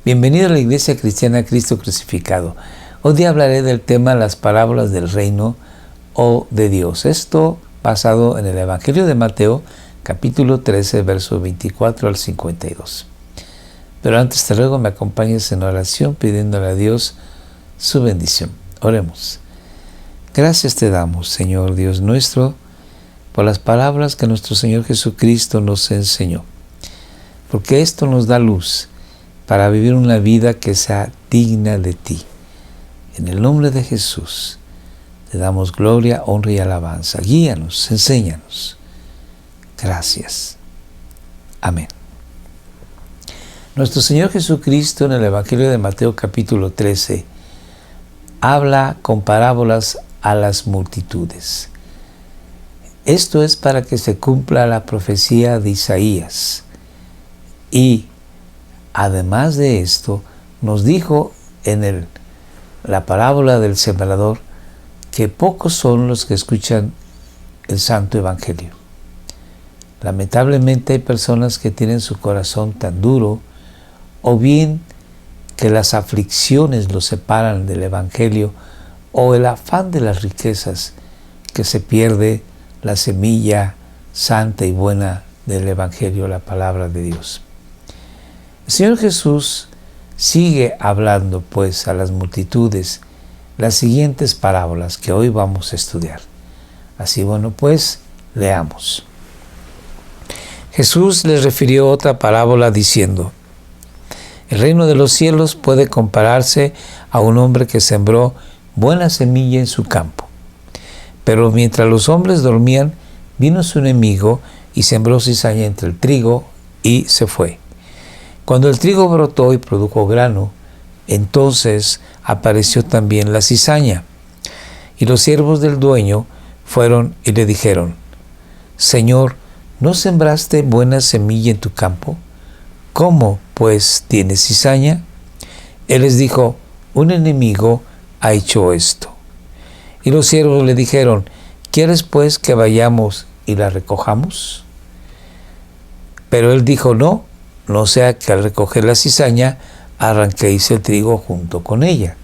Bienvenido a la Iglesia Cristiana Cristo Crucificado. Hoy día hablaré del tema las parábolas del reino o de Dios. Esto basado en el Evangelio de Mateo, capítulo 13, versos 24 al 52. Pero antes te ruego me acompañes en oración pidiéndole a Dios su bendición. Oremos. Gracias te damos, Señor Dios nuestro, por las palabras que nuestro Señor Jesucristo nos enseñó. Porque esto nos da luz para vivir una vida que sea digna de ti. En el nombre de Jesús, te damos gloria, honra y alabanza. Guíanos, enséñanos. Gracias. Amén. Nuestro Señor Jesucristo en el Evangelio de Mateo capítulo 13 habla con parábolas a las multitudes. Esto es para que se cumpla la profecía de Isaías. Y además de esto, nos dijo en la parábola del sembrador que pocos son los que escuchan el Santo Evangelio. Lamentablemente hay personas que tienen su corazón tan duro, o bien que las aflicciones los separan del Evangelio, o el afán de las riquezas, que se pierde la semilla santa y buena del Evangelio, la palabra de Dios. El Señor Jesús sigue hablando pues a las multitudes las siguientes parábolas que hoy vamos a estudiar. Así pues, leamos. Jesús les refirió otra parábola diciendo: el reino de los cielos puede compararse a un hombre que sembró buena semilla en su campo. Pero mientras los hombres dormían, vino su enemigo y sembró cizaña entre el trigo y se fue. Cuando el trigo brotó y produjo grano, entonces apareció también la cizaña. Y los siervos del dueño fueron y le dijeron: Señor, ¿no sembraste buena semilla en tu campo? ¿Cómo, pues, tienes cizaña? Él les dijo: un enemigo ha hecho esto. Y los siervos le dijeron: ¿quieres, pues, que vayamos y la recojamos? Pero él dijo: no sea que al recoger la cizaña arranquéis el trigo junto con ella.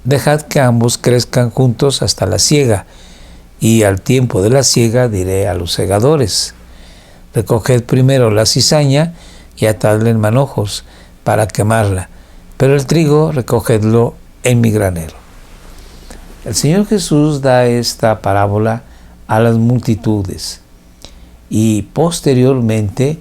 Dejad que ambos crezcan juntos hasta la siega, y al tiempo de la siega diré a los segadores: recoged primero la cizaña y atadla en manojos para quemarla, pero el trigo recogedlo en mi granero. El Señor Jesús da esta parábola a las multitudes y posteriormente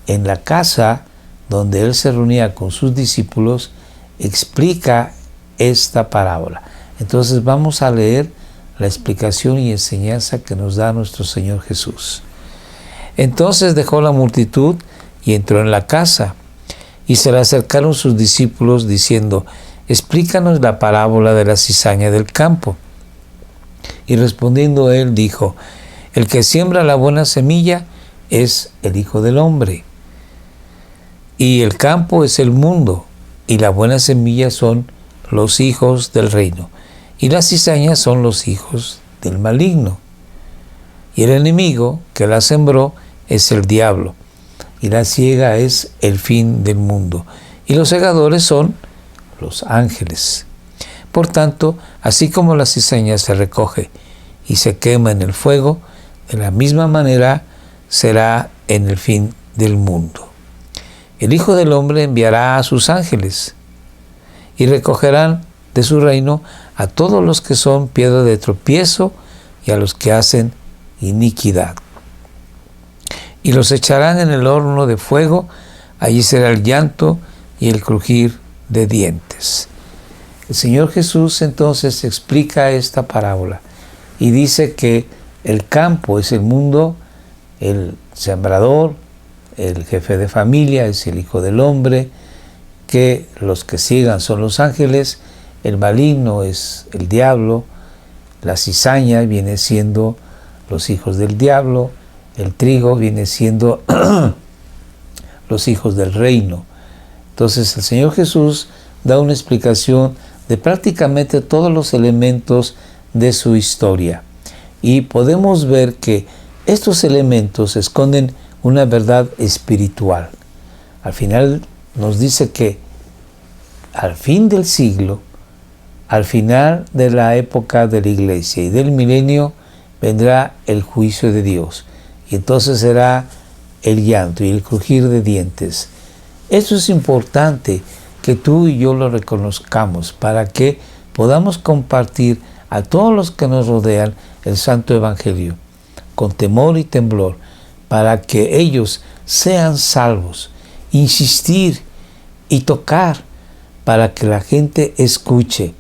en la casa donde Él se reunía con sus discípulos explica esta parábola. Entonces vamos a leer la explicación y enseñanza que nos da nuestro Señor Jesús. Entonces dejó la multitud y entró en la casa, y se le acercaron sus discípulos diciendo: explícanos la parábola de la cizaña del campo. Y respondiendo él dijo: el que siembra la buena semilla es el Hijo del Hombre, y el campo es el mundo, y la buena semilla son los hijos del reino, y las cizañas son los hijos del maligno. Y el enemigo que la sembró es el diablo, y la siega es el fin del mundo, y los segadores son los ángeles. Por tanto, así como la cizaña se recoge y se quema en el fuego, de la misma manera será en el fin del mundo. El Hijo del Hombre enviará a sus ángeles, y recogerán de su reino a todos los que son piedra de tropiezo y a los que hacen iniquidad. Y los echarán en el horno de fuego, allí será el llanto y el crujir de dientes. El Señor Jesús entonces explica esta parábola y dice que el campo es el mundo, el sembrador, el jefe de familia es el Hijo del Hombre, que los que sigan son los ángeles, el maligno es el diablo, la cizaña viene siendo los hijos del diablo, el trigo viene siendo los hijos del reino. Entonces el Señor Jesús da una explicación de prácticamente todos los elementos de su historia. Y podemos ver que estos elementos esconden una verdad espiritual. Al final nos dice que al fin del siglo, al final de la época de la iglesia y del milenio, vendrá el juicio de Dios. Y entonces será el llanto y el crujir de dientes. Eso es importante que tú y yo lo reconozcamos para que podamos compartir a todos los que nos rodean el Santo Evangelio con temor y temblor, para que ellos sean salvos. Insistir y tocar para que la gente escuche.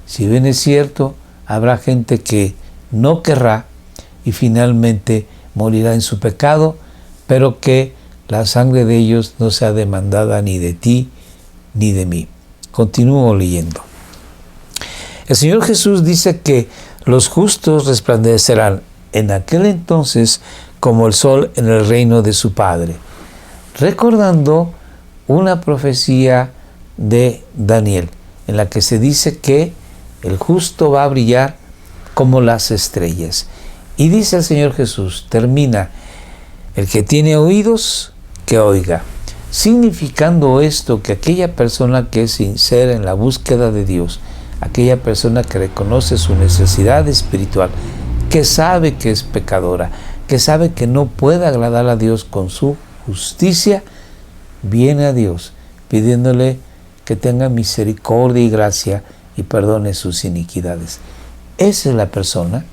Si bien es cierto, habrá gente que no querrá y finalmente morirá en su pecado, pero que la sangre de ellos no sea demandada ni de ti ni de mí. Continúo leyendo. El Señor Jesús dice que los justos resplandecerán en aquel entonces como el sol en el reino de su Padre, recordando una profecía de Daniel, en la que se dice que el justo va a brillar como las estrellas. Y dice el Señor Jesús, termina, el que tiene oídos, que oiga. Significando esto que aquella persona que es sincera en la búsqueda de Dios, aquella persona que reconoce su necesidad espiritual, que sabe que es pecadora, que sabe que no puede agradar a Dios con su justicia, viene a Dios pidiéndole que tenga misericordia y gracia y perdone sus iniquidades. Esa es la persona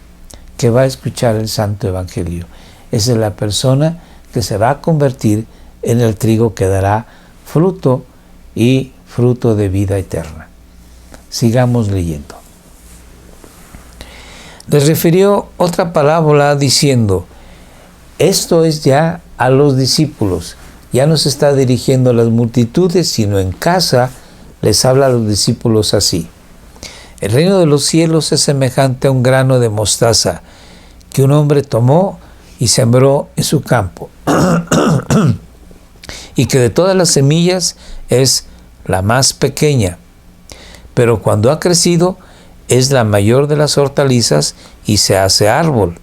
que va a escuchar el Santo Evangelio. Esa es la persona que se va a convertir en el trigo que dará fruto y fruto de vida eterna. Sigamos leyendo. Les refirió otra parábola diciendo, esto es ya a los discípulos, ya no se está dirigiendo a las multitudes, sino en casa les habla a los discípulos así. El reino de los cielos es semejante a un grano de mostaza que un hombre tomó y sembró en su campo, y que de todas las semillas es la más pequeña, pero cuando ha crecido es la mayor de las hortalizas y se hace árbol,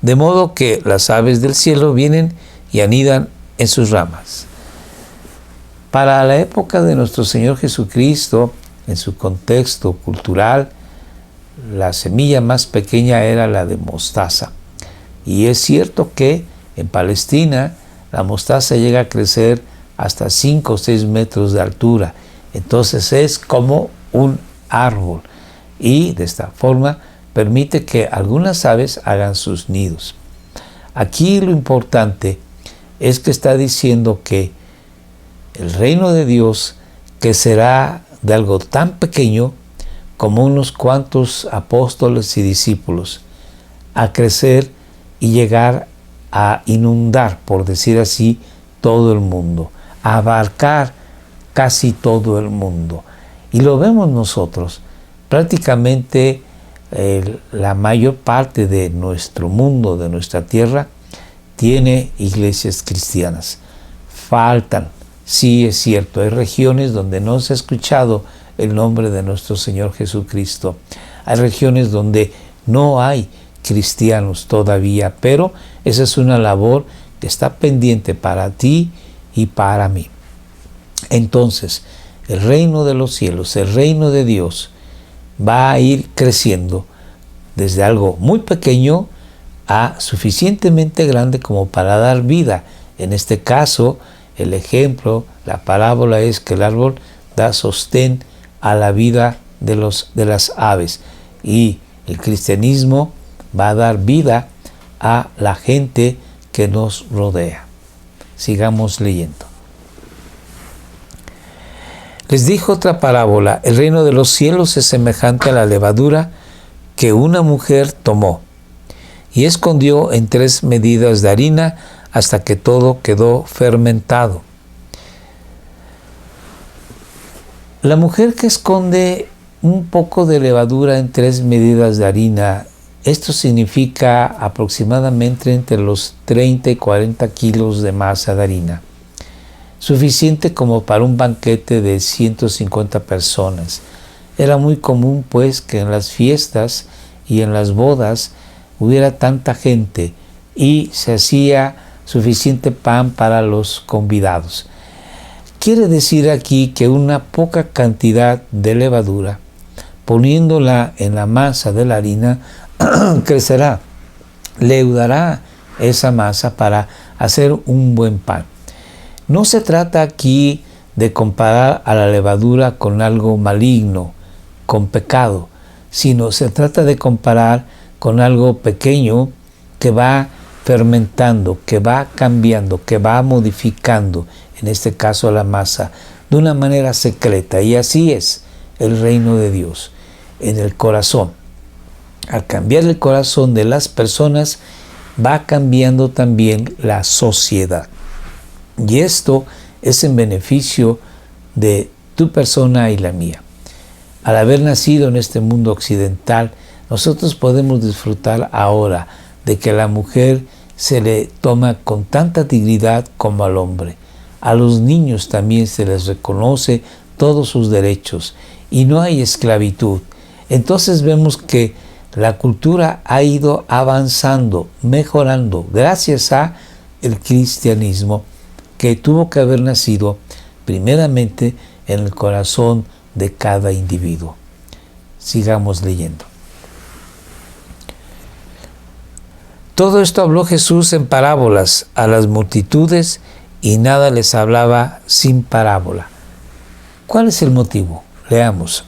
de modo que las aves del cielo vienen y anidan en sus ramas. Para la época de nuestro Señor Jesucristo, en su contexto cultural, la semilla más pequeña era la de mostaza. Y es cierto que en Palestina la mostaza llega a crecer hasta 5 o 6 metros de altura. Entonces es como un árbol. Y de esta forma permite que algunas aves hagan sus nidos. Aquí lo importante es que está diciendo que el reino de Dios, que será de algo tan pequeño como unos cuantos apóstoles y discípulos, a crecer y llegar a inundar, por decir así, todo el mundo, a abarcar casi todo el mundo. Y lo vemos nosotros. Prácticamente la mayor parte de nuestro mundo, de nuestra tierra, tiene iglesias cristianas. Faltan, sí es cierto, hay regiones donde no se ha escuchado el nombre de nuestro Señor Jesucristo. Hay regiones donde no hay cristianos todavía, pero esa es una labor que está pendiente para ti y para mí. Entonces, el reino de los cielos, el reino de Dios, va a ir creciendo desde algo muy pequeño a suficientemente grande como para dar vida. En este caso, el ejemplo, la parábola es que el árbol da sostén a la vida de las aves, y el cristianismo va a dar vida a la gente que nos rodea. Sigamos leyendo. Les dijo otra parábola, el reino de los cielos es semejante a la levadura que una mujer tomó y escondió en 3 medidas de harina hasta que todo quedó fermentado. La mujer que esconde un poco de levadura en 3 medidas de harina, esto significa aproximadamente entre los 30 y 40 kilos de masa de harina, suficiente como para un banquete de 150 personas. Era muy común, pues, que en las fiestas y en las bodas hubiera tanta gente y se hacía suficiente pan para los convidados. Quiere decir aquí que una poca cantidad de levadura, poniéndola en la masa de la harina, crecerá, leudará esa masa para hacer un buen pan. No se trata aquí de comparar a la levadura con algo maligno, con pecado, sino se trata de comparar con algo pequeño que va fermentando, que va cambiando, que va modificando, en este caso la masa, de una manera secreta. Y así es el reino de Dios en el corazón. Al cambiar el corazón de las personas, va cambiando también la sociedad. Y esto es en beneficio de tu persona y la mía. Al haber nacido en este mundo occidental, nosotros podemos disfrutar ahora de que a la mujer se le toma con tanta dignidad como al hombre. A los niños también se les reconoce todos sus derechos y no hay esclavitud. Entonces vemos que la cultura ha ido avanzando, mejorando, gracias a el cristianismo que tuvo que haber nacido primeramente en el corazón de cada individuo. Sigamos leyendo. Todo esto habló Jesús en parábolas a las multitudes y nada les hablaba sin parábola. ¿Cuál es el motivo? Leamos.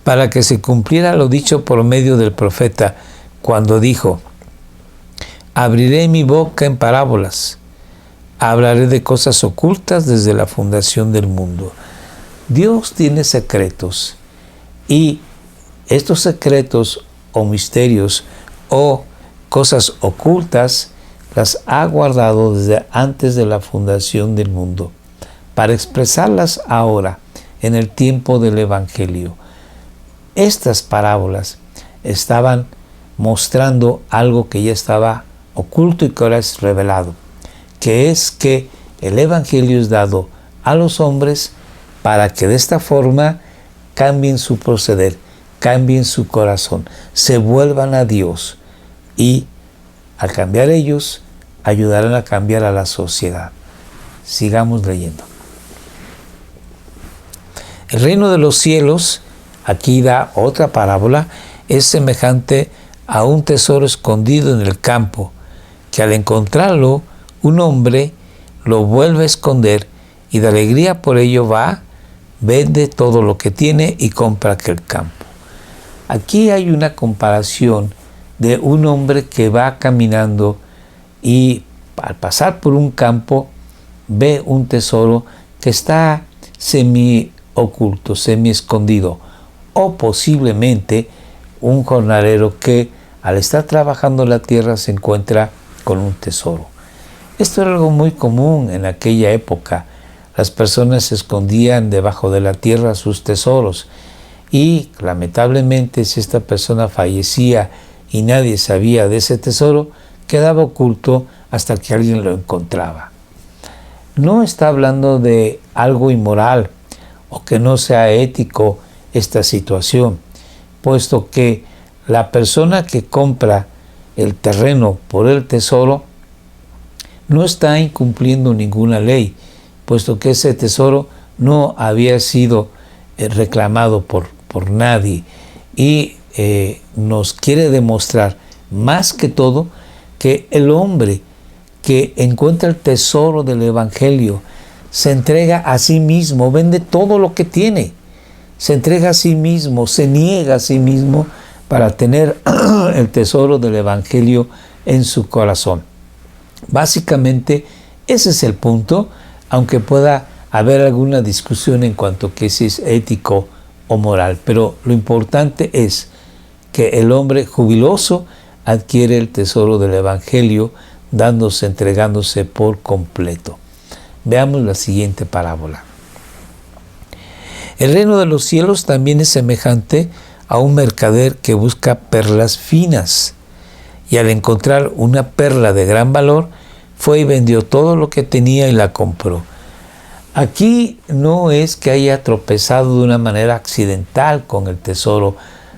Para que se cumpliera lo dicho por medio del profeta, cuando dijo: abriré mi boca en parábolas, hablaré de cosas ocultas desde la fundación del mundo. Dios tiene secretos, y estos secretos o misterios o cosas ocultas las ha guardado desde antes de la fundación del mundo, para expresarlas ahora en el tiempo del Evangelio. Estas parábolas estaban mostrando algo que ya estaba oculto y que ahora es revelado, que es que el Evangelio es dado a los hombres para que de esta forma cambien su proceder, cambien su corazón, se vuelvan a Dios y al cambiar ellos ayudarán a cambiar a la sociedad. Sigamos leyendo. El reino de los cielos, aquí da otra parábola, es semejante a un tesoro escondido en el campo, que al encontrarlo un hombre lo vuelve a esconder y de alegría por ello va, vende todo lo que tiene y compra aquel campo. Aquí hay una comparación de un hombre que va caminando y al pasar por un campo ve un tesoro que está semi oculto, semi escondido, o posiblemente un jornalero que al estar trabajando la tierra se encuentra con un tesoro. Esto era algo muy común en aquella época. Las personas escondían debajo de la tierra sus tesoros y lamentablemente si esta persona fallecía y nadie sabía de ese tesoro, quedaba oculto hasta que alguien lo encontraba. No está hablando de algo inmoral o que no sea ético esta situación, puesto que la persona que compra el terreno por el tesoro no está incumpliendo ninguna ley, puesto que ese tesoro no había sido reclamado por nadie y nos quiere demostrar más que todo que el hombre que encuentra el tesoro del Evangelio se entrega a sí mismo, vende todo lo que tiene, se entrega a sí mismo, se niega a sí mismo para tener el tesoro del Evangelio en su corazón. Básicamente ese es el punto, aunque pueda haber alguna discusión en cuanto a que si es ético o moral, pero lo importante es que el hombre jubiloso adquiere el tesoro del Evangelio, entregándose por completo. Veamos la siguiente parábola. El reino de los cielos también es semejante a un mercader que busca perlas finas, y al encontrar una perla de gran valor, fue y vendió todo lo que tenía y la compró. Aquí no es que haya tropezado de una manera accidental con el tesoro,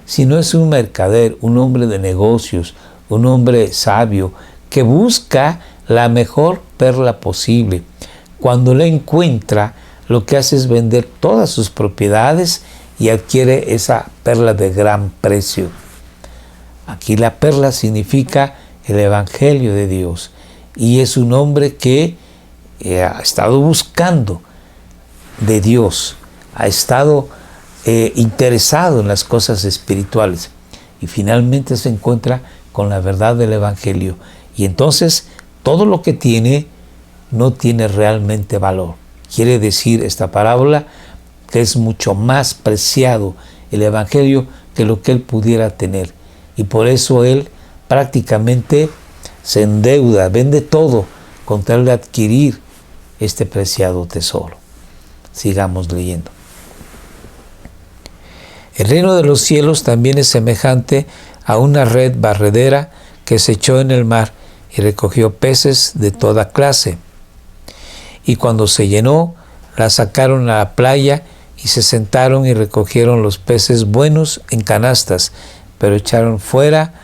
sino es un mercader, un hombre de negocios, un hombre sabio, que busca la mejor perla posible. Cuando la encuentra, lo que hace es vender todas sus propiedades y adquiere esa perla de gran precio. Aquí la perla significa el Evangelio de Dios, y es un hombre que ha estado buscando de Dios, ha estado interesado en las cosas espirituales, y finalmente se encuentra con la verdad del Evangelio, y entonces todo lo que tiene no tiene realmente valor. Quiere decir esta parábola que es mucho más preciado el Evangelio que lo que él pudiera tener, y por eso él prácticamente se endeuda, vende todo con tal de adquirir este preciado tesoro. Sigamos leyendo. El reino de los cielos también es semejante a una red barredera que se echó en el mar y recogió peces de toda clase. Y cuando se llenó, la sacaron a la playa y se sentaron y recogieron los peces buenos en canastas, pero echaron fuera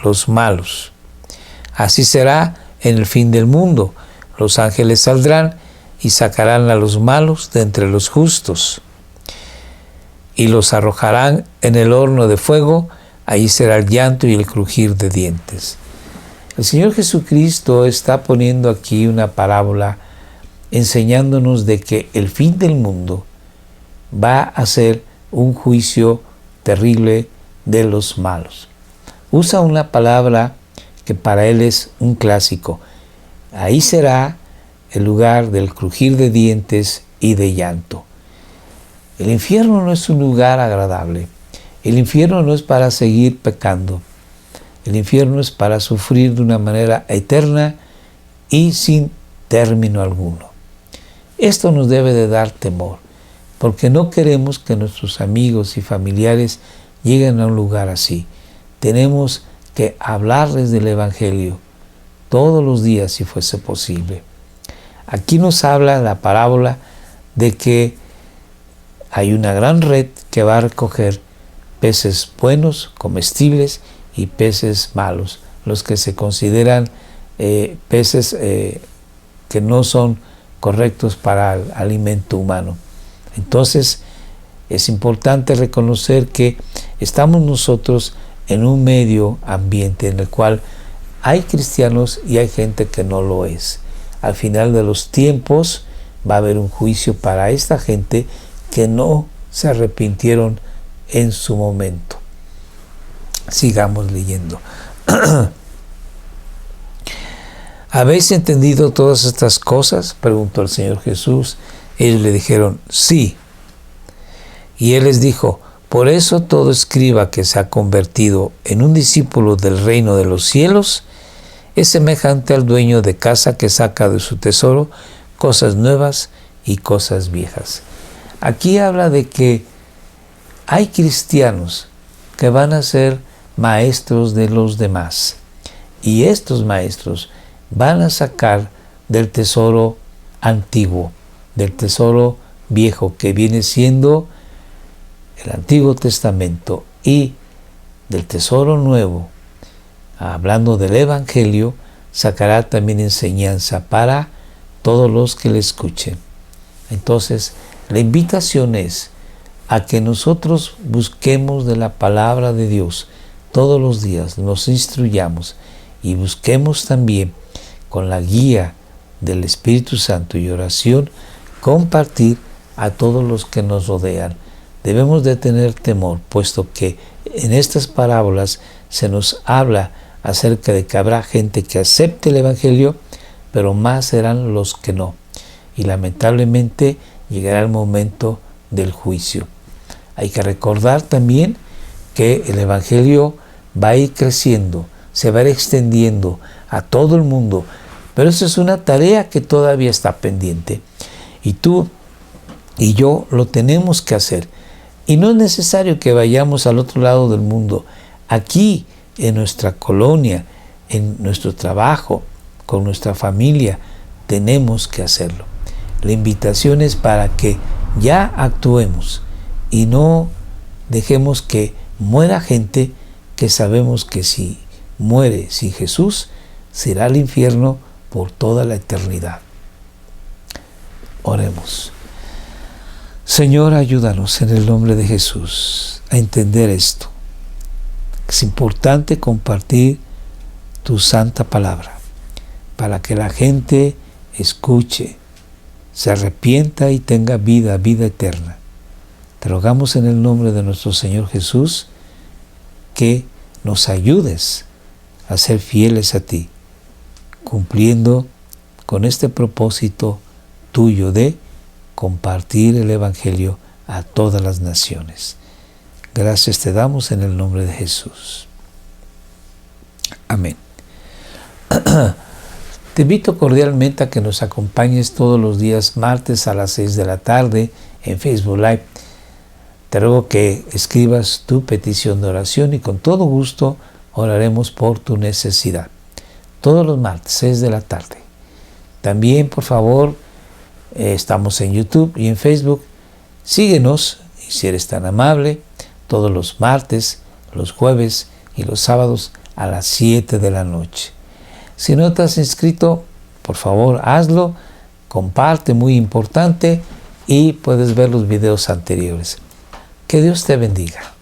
los malos. Así será en el fin del mundo. Los ángeles saldrán y sacarán a los malos de entre los justos y los arrojarán en el horno de fuego. Ahí será el llanto y el crujir de dientes. El Señor Jesucristo está poniendo aquí una parábola enseñándonos de que el fin del mundo va a ser un juicio terrible de los malos. Usa una palabra que para él es un clásico. Ahí será el lugar del crujir de dientes y de llanto. El infierno no es un lugar agradable. El infierno no es para seguir pecando. El infierno es para sufrir de una manera eterna y sin término alguno. Esto nos debe de dar temor, porque no queremos que nuestros amigos y familiares lleguen a un lugar así. Tenemos que hablarles del Evangelio todos los días si fuese posible. Aquí nos habla la parábola de que hay una gran red que va a recoger peces buenos, comestibles, y peces malos, los que se consideran peces que no son correctos para el alimento humano. Entonces, es importante reconocer que estamos nosotros en un medio ambiente en el cual hay cristianos y hay gente que no lo es. Al final de los tiempos va a haber un juicio para esta gente que no se arrepintieron en su momento. Sigamos leyendo. ¿Habéis entendido todas estas cosas?, preguntó el Señor Jesús. Ellos le dijeron, sí. Y él les dijo, por eso todo escriba que se ha convertido en un discípulo del reino de los cielos es semejante al dueño de casa que saca de su tesoro cosas nuevas y cosas viejas. Aquí habla de que hay cristianos que van a ser maestros de los demás, y estos maestros van a sacar del tesoro antiguo, del tesoro viejo que viene siendo el Antiguo Testamento, y del tesoro nuevo, hablando del Evangelio, sacará también enseñanza para todos los que le escuchen. Entonces, la invitación es a que nosotros busquemos de la palabra de Dios todos los días, nos instruyamos y busquemos también con la guía del Espíritu Santo y oración compartir a todos los que nos rodean. Debemos de tener temor, puesto que en estas parábolas se nos habla acerca de que habrá gente que acepte el Evangelio, pero más serán los que no. Y lamentablemente llegará el momento del juicio. Hay que recordar también que el Evangelio va a ir creciendo, se va a ir extendiendo a todo el mundo, pero eso es una tarea que todavía está pendiente. Y tú y yo lo tenemos que hacer. Y no es necesario que vayamos al otro lado del mundo. Aquí, en nuestra colonia, en nuestro trabajo, con nuestra familia, tenemos que hacerlo. La invitación es para que ya actuemos y no dejemos que muera gente que sabemos que si muere sin Jesús, será al infierno por toda la eternidad. Oremos. Señor, ayúdanos en el nombre de Jesús a entender esto. Es importante compartir tu santa palabra para que la gente escuche, se arrepienta y tenga vida eterna. Te rogamos en el nombre de nuestro Señor Jesús que nos ayudes a ser fieles a ti, cumpliendo con este propósito tuyo de compartir el Evangelio a todas las naciones. Gracias te damos en el nombre de Jesús. Amén. Te invito cordialmente a que nos acompañes todos los días martes a las 6 de la tarde en Facebook Live. Te ruego que escribas tu petición de oración y con todo gusto oraremos por tu necesidad. Todos los martes, 6 de la tarde. También, por favor, estamos en YouTube y en Facebook. Síguenos, y si eres tan amable, todos los martes, los jueves y los sábados a las 7 de la noche. Si no te has inscrito, por favor, hazlo, comparte, muy importante, y puedes ver los videos anteriores. Que Dios te bendiga.